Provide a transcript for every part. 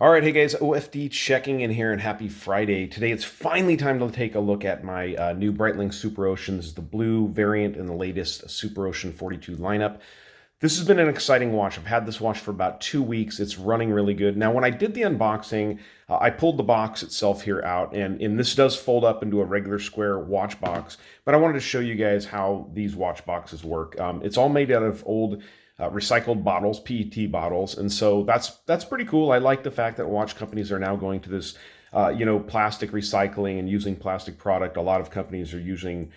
All right, hey guys, OFD checking in here and happy Friday. Today it's finally time to take a look at my new Breitling Superocean. This is the blue variant in the latest Superocean 42 lineup. This has been an exciting watch. I've had this watch for about 2 weeks. It's running really good. Now, when I did the unboxing, I pulled the box itself here out, and this does fold up into a regular square watch box, but I wanted to show you guys how these watch boxes work. It's all made out of old recycled bottles, PET bottles, and so that's pretty cool. I like the fact that watch companies are now going to this, plastic recycling and using plastic product. A lot of companies are using,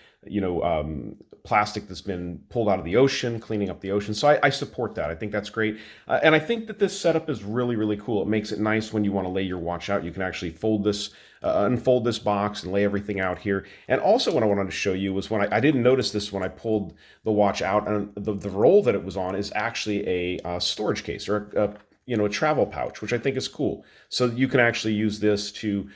plastic that's been pulled out of the ocean, cleaning up the ocean. So I support that. I think that's great, and I think that this setup is really, really cool. It makes it nice when you want to lay your watch out. You can actually fold this. Unfold this box and lay everything out here. And also what I wanted to show you was when I didn't notice this when I pulled the watch out, and the roll that it was on is actually a storage case or a travel pouch, which I think is cool. So you can actually use this to,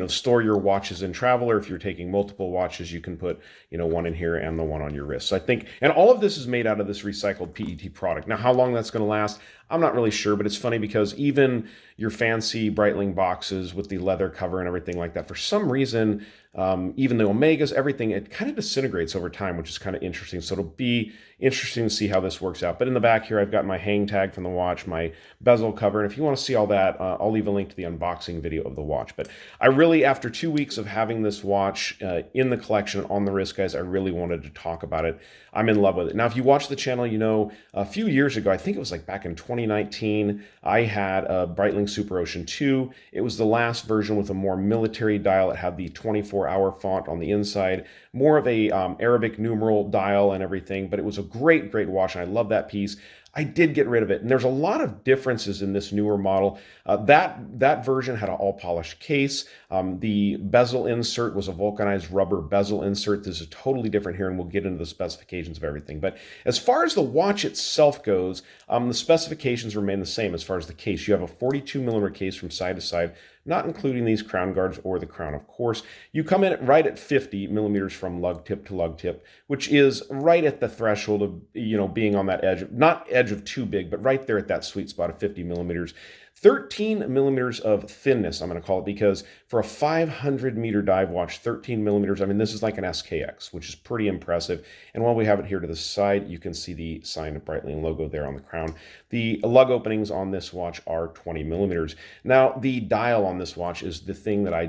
store your watches in travel, or if you're taking multiple watches, you can put, one in here and the one on your wrist. So I think, and all of this is made out of this recycled PET product. Now, how long that's going to last, I'm not really sure, but it's funny because even your fancy Breitling boxes with the leather cover and everything like that, for some reason, even the Omegas, everything, it kind of disintegrates over time, which is kind of interesting. So it'll be interesting to see how this works out. But in the back here, I've got my hang tag from the watch, my bezel cover. And if you want to see all that, I'll leave a link to the unboxing video of the watch. But I really, after 2 weeks of having this watch in the collection on the wrist, guys, I really wanted to talk about it. I'm in love with it. Now, if you watch the channel, you know, a few years ago, I think it was like back in 2019, I had a Breitling Superocean 2. It was the last version with a more military dial. It had the 24-hour font on the inside, more of a Arabic numeral dial and everything, but it was a great, great watch, and I love that piece. I did get rid of it, and there's a lot of differences in this newer model. That version had an all-polished case. The bezel insert was a vulcanized rubber bezel insert. This is totally different here, and we'll get into the specifications of everything. But as far as the watch itself goes, the specifications remain the same as far as the case. You have a 42 millimeter case from side to side, not including these crown guards or the crown, of course. You come in right at 50 millimeters from lug tip to lug tip, which is right at the threshold of, being on that edge, not edge of too big, but right there at that sweet spot of 50 millimeters. 13 millimeters of thinness, I'm going to call it, because for a 500-meter dive watch, 13 millimeters, I mean, this is like an SKX, which is pretty impressive. And while we have it here to the side, you can see the sign of Breitling logo there on the crown. The lug openings on this watch are 20 millimeters. Now, the dial on this watch is the thing that I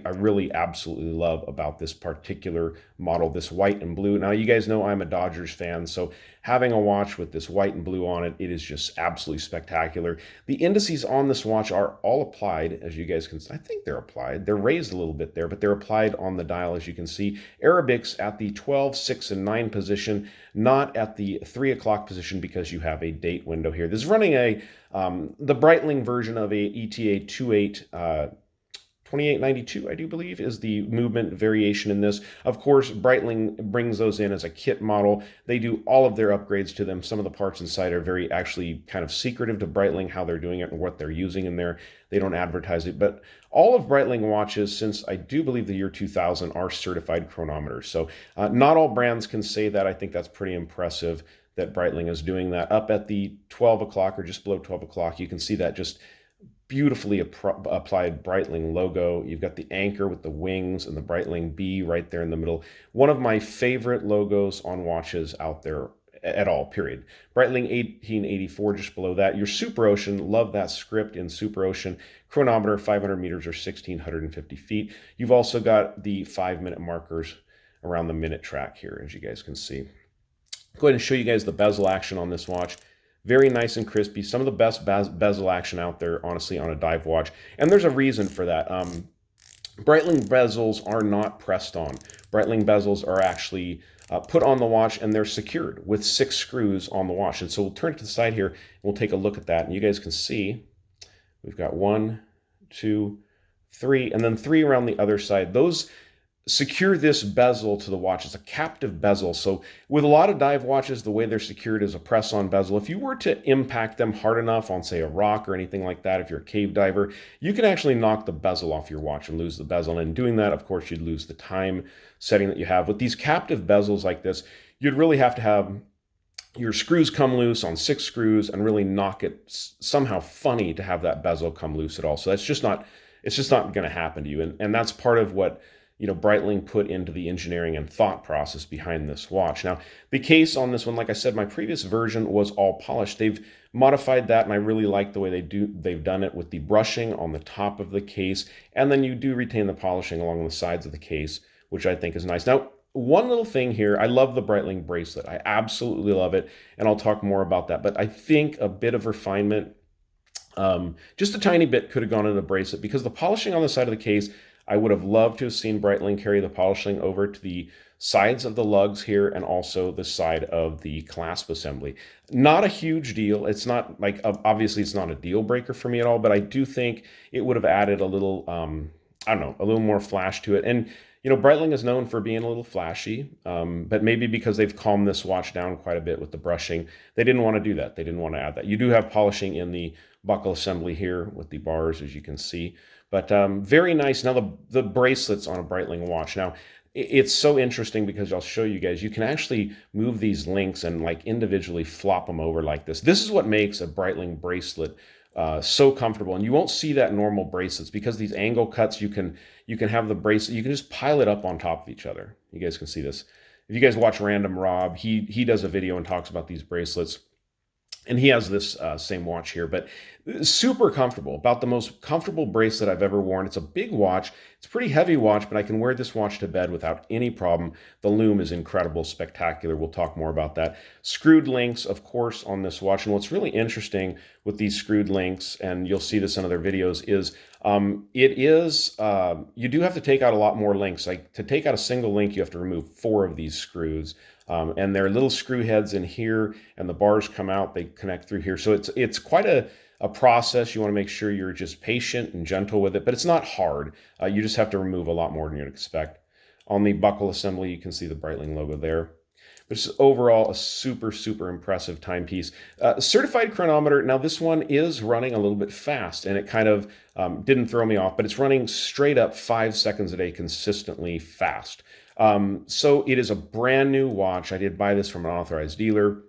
really absolutely love about this particular model, this white and blue. Now, you guys know I'm a Dodgers fan, so having a watch with this white and blue on it, it is just absolutely spectacular. The indices on this watch are all applied, as you guys can see. I think they're applied. They're raised a little bit there, but they're applied on the dial, as you can see. Arabics at the 12, 6, and 9 position, not at the 3 o'clock position because you have a date window here. This is running the Breitling version of a ETA 2892, I do believe, is the movement variation in this. Of course, Breitling brings those in as a kit model. They do all of their upgrades to them. Some of the parts inside are very actually kind of secretive to Breitling, how they're doing it and what they're using in there. They don't advertise it, but all of Breitling watches, since I do believe the year 2000, are certified chronometers. So not all brands can say that. I think that's pretty impressive that Breitling is doing that. Up at the 12 o'clock or just below 12 o'clock, you can see that just beautifully applied Breitling logo. You've got the anchor with the wings and the Breitling B right there in the middle. One of my favorite logos on watches out there at all, period. Breitling 1884 just below that. Your Superocean, love that script in Superocean. Chronometer, 500 meters or 1,650 feet. You've also got the 5-minute markers around the minute track here, as you guys can see. Go ahead and show you guys the bezel action on this watch. Very nice and crispy. Some of the best bezel action out there, honestly, on a dive watch. And there's a reason for that. Breitling bezels are not pressed on. Breitling bezels are actually put on the watch, and they're secured with 6 screws on the watch. And so we'll turn it to the side here, and we'll take a look at that. And you guys can see we've got 1, 2, 3, and then 3 around the other side. Those secure this bezel to the watch. It's a captive bezel. So with a lot of dive watches, the way they're secured is a press-on bezel. If you were to impact them hard enough on, say, a rock or anything like that, if you're a cave diver, you can actually knock the bezel off your watch and lose the bezel. And in doing that, of course, you'd lose the time setting that you have. With these captive bezels like this, you'd really have to have your screws come loose on 6 screws and really knock it somehow funny to have that bezel come loose at all. So that's just not, it's just not going to happen to you. And that's part of what, Breitling put into the engineering and thought process behind this watch. Now, the case on this one, like I said, my previous version was all polished. They've modified that, and I really like the way they've done it with the brushing on the top of the case, and then you do retain the polishing along the sides of the case, which I think is nice. Now, one little thing here, I love the Breitling bracelet. I absolutely love it, and I'll talk more about that. But I think a bit of refinement, just a tiny bit, could have gone into the bracelet, because the polishing on the side of the case, I would have loved to have seen Breitling carry the polishing over to the sides of the lugs here and also the side of the clasp assembly. Not a huge deal. It's not like, obviously it's not a deal breaker for me at all, but I do think it would have added a little, I don't know, a little more flash to it. And Breitling is known for being a little flashy, but maybe because they've calmed this watch down quite a bit with the brushing, they didn't want to do that. They didn't want to add that. You do have polishing in the buckle assembly here with the bars, as you can see, but very nice. Now the bracelets on a Breitling watch. Now it's so interesting because I'll show you guys, you can actually move these links and like individually flop them over like this. This is what makes a Breitling bracelet so comfortable, and you won't see that in normal bracelets because these angle cuts, you can have the bracelet, you can just pile it up on top of each other. You guys can see this. If you guys watch Random Rob, he does a video and talks about these bracelets, and he has this same watch here, but super comfortable, about the most comfortable bracelet I've ever worn. It's a big watch. It's a pretty heavy watch, but I can wear this watch to bed without any problem. The lume is incredible, spectacular. We'll talk more about that. Screwed links, of course, on this watch. And what's really interesting with these screwed links, and you'll see this in other videos, is you do have to take out a lot more links. Like to take out a single link, you have to remove 4 of these screws. And there are little screw heads in here, and the bars come out, they connect through here. So it's quite a process. You want to make sure you're just patient and gentle with it, but it's not hard. You just have to remove a lot more than you'd expect. On the buckle assembly, you can see the Breitling logo there. But it's overall a super, super impressive timepiece. Certified chronometer, now this one is running a little bit fast, and it kind of didn't throw me off, but it's running straight up 5 seconds a day consistently fast. So it is a brand new watch. I did buy this from an authorized dealer.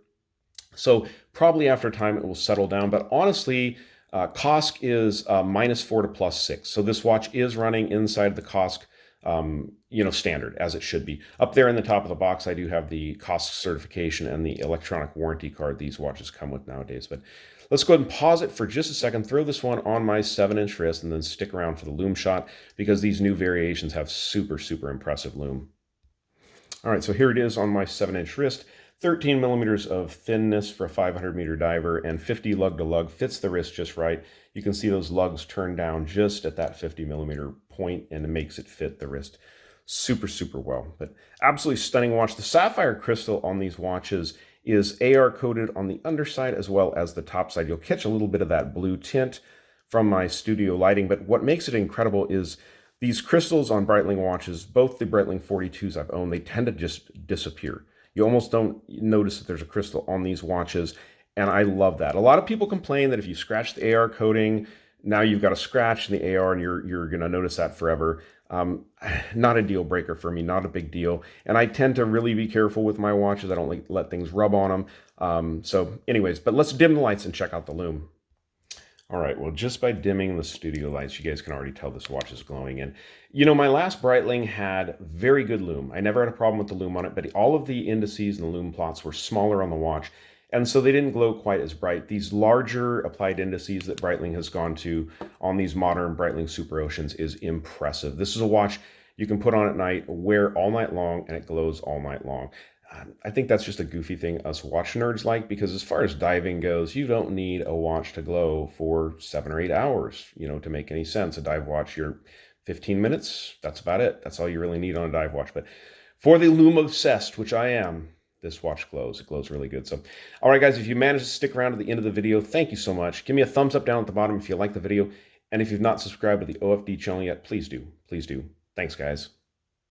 So probably after time it will settle down, but honestly, COSC is -4 to +6. So this watch is running inside the COSC, standard, as it should be. Up there in the top of the box, I do have the COSC certification and the electronic warranty card these watches come with nowadays. But let's go ahead and pause it for just a second, throw this one on my 7-inch wrist, and then stick around for the lume shot, because these new variations have super, super impressive lume. All right, so here it is on my 7-inch wrist. 13 millimeters of thinness for a 500-meter diver, and 50 lug to lug, fits the wrist just right. You can see those lugs turn down just at that 50-millimeter point, and it makes it fit the wrist super, super well. But absolutely stunning watch. The sapphire crystal on these watches is AR coated on the underside as well as the top side. You'll catch a little bit of that blue tint from my studio lighting, but what makes it incredible is these crystals on Breitling watches, both the Breitling 42s I've owned, they tend to just disappear. You almost don't notice that there's a crystal on these watches, and I love that. A lot of people complain that if you scratch the AR coating, now you've got a scratch in the AR and you're going to notice that forever. Not a deal breaker for me, not a big deal. And I tend to really be careful with my watches. I don't let things rub on them. So anyways, but let's dim the lights and check out the lume. All right, well, just by dimming the studio lights, you guys can already tell this watch is glowing. And, my last Breitling had very good lume. I never had a problem with the lume on it, but all of the indices and the lume plots were smaller on the watch, and so they didn't glow quite as bright. These larger applied indices that Breitling has gone to on these modern Breitling Superoceans is impressive. This is a watch you can put on at night, wear all night long, and it glows all night long. I think that's just a goofy thing us watch nerds like, because as far as diving goes, you don't need a watch to glow for 7 or 8 hours, to make any sense. A dive watch, you're 15 minutes, that's about it. That's all you really need on a dive watch. But for the lume obsessed, which I am, this watch glows. It glows really good. So, all right, guys, if you managed to stick around to the end of the video, thank you so much. Give me a thumbs up down at the bottom if you like the video. And if you've not subscribed to the OFD channel yet, please do. Please do. Thanks, guys.